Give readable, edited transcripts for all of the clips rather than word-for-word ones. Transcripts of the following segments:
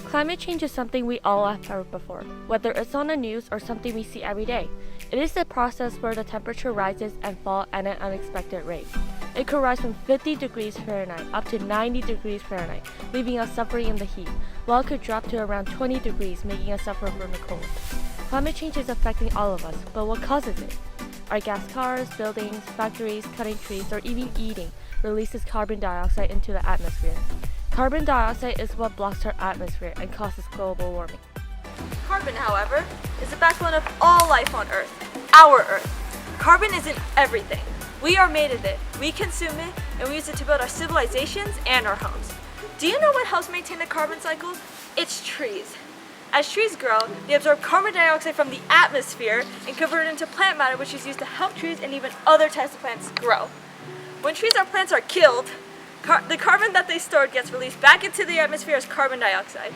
Climate change is something we all have heard before, whether it's on the news or something we see every day. It is the process where the temperature rises and falls at an unexpected rate. It could rise from 50 degrees Fahrenheit up to 90 degrees Fahrenheit, leaving us suffering in the heat, while it could drop to around 20 degrees, making us suffer from the cold. Climate change is affecting all of us, but what causes it? Our gas cars, buildings, factories, cutting trees, or even eating releases carbon dioxide into the atmosphere. Carbon dioxide is what blocks our atmosphere and causes global warming. Carbon, however, is the backbone of all life on Earth, our Earth. Carbon isn't everything. We are made of it, we consume it, and we use it to build our civilizations and our homes. Do you know what helps maintain the carbon cycle? It's trees. As trees grow, they absorb carbon dioxide from the atmosphere and convert it into plant matter, which is used to help trees and even other types of plants grow. When trees or plants are killed, the carbon that they stored gets released back into the atmosphere as carbon dioxide.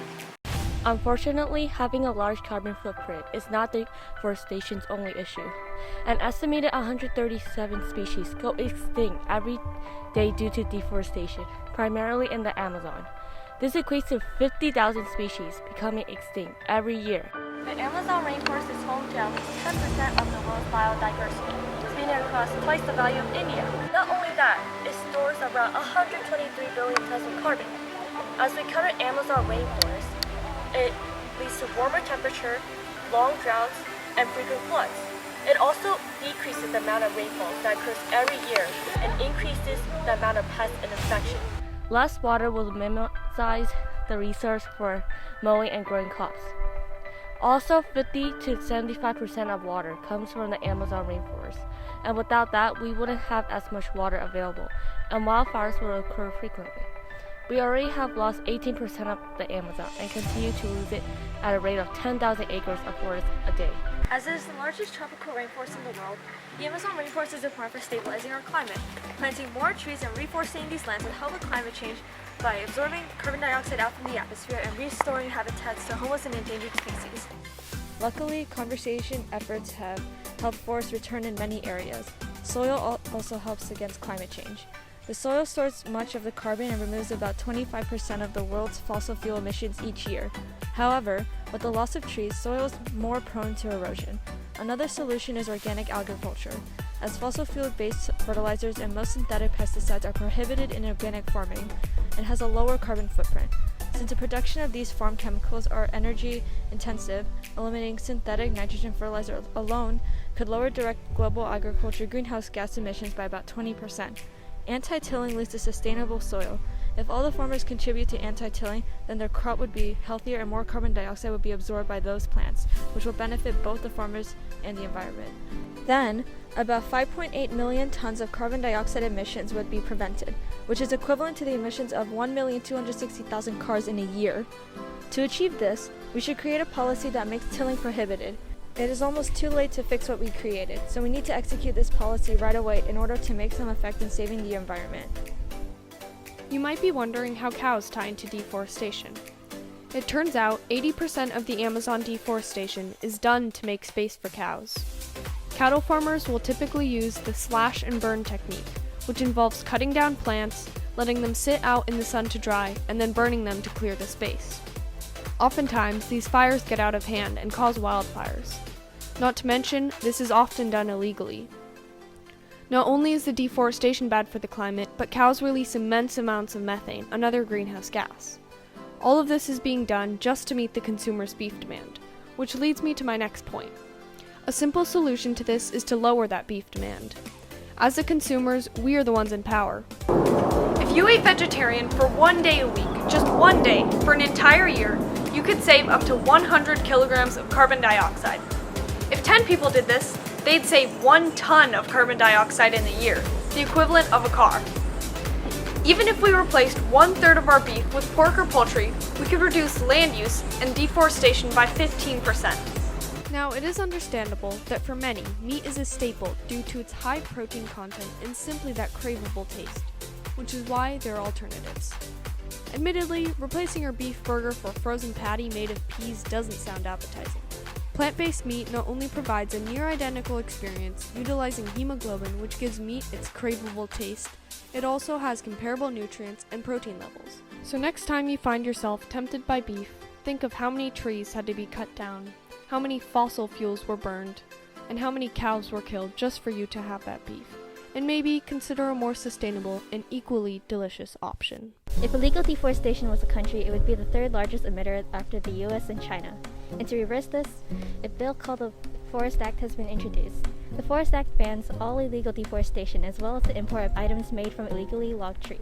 Unfortunately, having a large carbon footprint is not deforestation's only issue. An estimated 137 species go extinct every day due to deforestation, primarily in the Amazon. This equates to 50,000 species becoming extinct every year. The Amazon rainforest is home to at least 10% of the world's biodiversity, spanning across twice the value of India. Not only that, it stores around 123 billion tons of carbon. As we cut an Amazon rainforest, it leads to warmer temperature, long droughts, and frequent floods. It also decreases the amount of rainfall that occurs every year and increases the amount of pests and infection. Less water will minimize the resource for mowing and growing crops. Also, 50 to 75% of water comes from the Amazon rainforest, and without that, we wouldn't have as much water available, and wildfires will occur frequently. We already have lost 18% of the Amazon and continue to lose it at a rate of 10,000 acres of forest a day. As it is the largest tropical rainforest in the world, the Amazon rainforest is important for stabilizing our climate. Planting more trees and reforesting these lands will help with climate change by absorbing carbon dioxide out from the atmosphere and restoring habitats to homeless and endangered species. Luckily, conservation efforts have helped forests return in many areas. Soil also helps against climate change. The soil stores much of the carbon and removes about 25% of the world's fossil fuel emissions each year. However, with the loss of trees, soil is more prone to erosion. Another solution is organic agriculture, as fossil fuel-based fertilizers and most synthetic pesticides are prohibited in organic farming and has a lower carbon footprint. Since the production of these farm chemicals are energy intensive, eliminating synthetic nitrogen fertilizer alone could lower direct global agriculture greenhouse gas emissions by about 20%. Anti-tilling leads to sustainable soil. If all the farmers contribute to anti-tilling, then their crop would be healthier and more carbon dioxide would be absorbed by those plants, which will benefit both the farmers and the environment. Then, about 5.8 million tons of carbon dioxide emissions would be prevented, which is equivalent to the emissions of 1,260,000 cars in a year. To achieve this, we should create a policy that makes tilling prohibited. It is almost too late to fix what we created, so we need to execute this policy right away in order to make some effect in saving the environment. You might be wondering how cows tie into deforestation. It turns out 80% of the Amazon deforestation is done to make space for cows. Cattle farmers will typically use the slash and burn technique, which involves cutting down plants, letting them sit out in the sun to dry, and then burning them to clear the space. Oftentimes, these fires get out of hand and cause wildfires. Not to mention, this is often done illegally. Not only is the deforestation bad for the climate, but cows release immense amounts of methane, another greenhouse gas. All of this is being done just to meet the consumer's beef demand, which leads me to my next point. A simple solution to this is to lower that beef demand. As the consumers, we are the ones in power. If you ate vegetarian for 1 day a week, just 1 day, for an entire year, you could save up to 100 kilograms of carbon dioxide. If 10 people did this, they'd save 1 ton of carbon dioxide in a year, the equivalent of a car. Even if we replaced 1/3 of our beef with pork or poultry, we could reduce land use and deforestation by 15%. Now, it is understandable that for many, meat is a staple due to its high protein content and simply that craveable taste, which is why there are alternatives. Admittedly, replacing your beef burger for a frozen patty made of peas doesn't sound appetizing. Plant-based meat not only provides a near-identical experience utilizing hemoglobin, which gives meat its craveable taste, it also has comparable nutrients and protein levels. So next time you find yourself tempted by beef, think of how many trees had to be cut down, how many fossil fuels were burned, and how many cows were killed just for you to have that beef, and maybe consider a more sustainable and equally delicious option. If illegal deforestation was a country, it would be the third largest emitter after the US and China. And to reverse this, a bill called the Forest Act has been introduced. The Forest Act bans all illegal deforestation as well as the import of items made from illegally logged trees.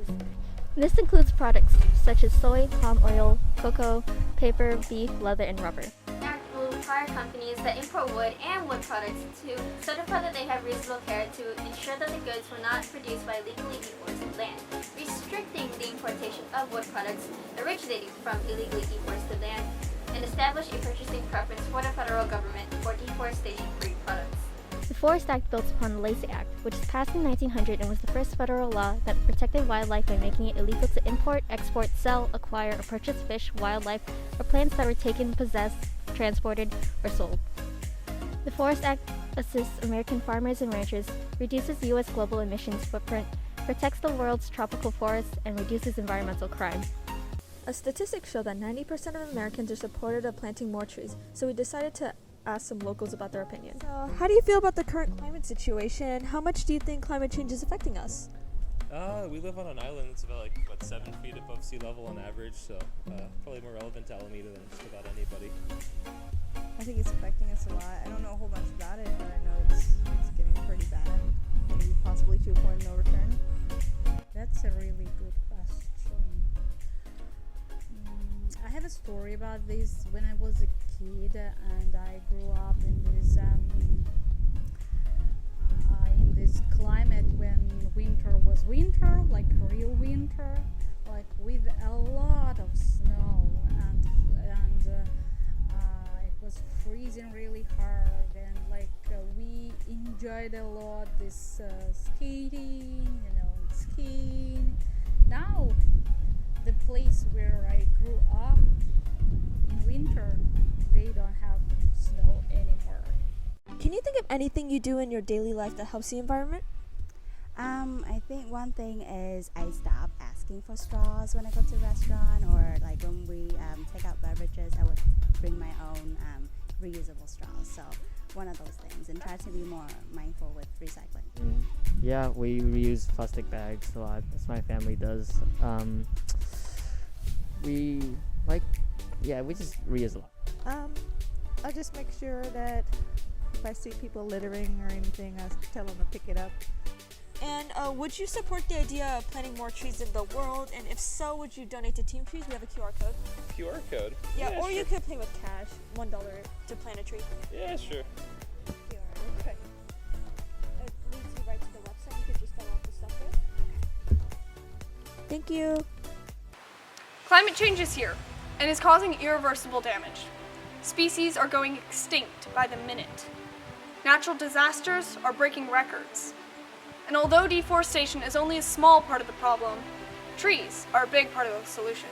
This includes products such as soy, palm oil, cocoa, paper, beef, leather, and rubber. The Act will require companies that import wood and wood products to certify that they have reasonable care to ensure that the goods were not produced by illegally deforested land, restricting the importation of wood products originating from illegally deforested land, and establish a purchasing preference for the federal government for deforestation-free products. The Forest Act builds upon the Lacey Act, which was passed in 1900 and was the first federal law that protected wildlife by making it illegal to import, export, sell, acquire, or purchase fish, wildlife, or plants that were taken, possessed, transported, or sold. The Forest Act assists American farmers and ranchers, reduces U.S. global emissions footprint, protects the world's tropical forests, and reduces environmental crime. A statistic showed that 90% of Americans are supportive of planting more trees, so we decided to ask some locals about their opinion. So, how do you feel about the current climate situation? How much do you think climate change is affecting us? We live on an island that's about 7 feet above sea level on average, so probably more relevant to Alameda than just about anybody. I think it's affecting us a lot. I don't know a whole bunch about it, but I know it's getting pretty bad. Maybe possibly to a point of no return. That's a really good question. I have a story about this. When I was a kid and I grew up in this climate when winter was winter, like real winter, like with a lot of snow, and it was freezing really hard, and we enjoyed a lot this skating, skiing. Now the place where I grew up in winter, they don't have snow anymore. Can you think of anything you do in your daily life that helps the environment? I think one thing is I stop asking for straws when I go to a restaurant, or when we take out beverages, I would bring my own reusable straws. So one of those things, and try to be more mindful with recycling. Yeah, we reuse plastic bags a lot. That's what my family does. We just reuse a lot. I just make sure that if I see people littering or anything, I tell them to pick it up. And would you support the idea of planting more trees in the world? And if so, would you donate to Team Trees? We have a QR code. QR code? Yeah, or sure. you could pay with cash, $1 to plant a tree. Yeah, sure. QR, okay. It leads you right to the website. You could just fill out the stuff there. Thank you. Climate change is here and is causing irreversible damage. Species are going extinct by the minute. Natural disasters are breaking records. And although deforestation is only a small part of the problem, trees are a big part of the solution.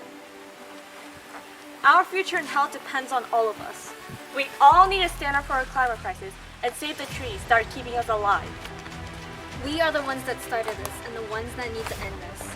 Our future and health depends on all of us. We all need to stand up for our climate crisis and save the trees that are keeping us alive. We are the ones that started this and the ones that need to end this.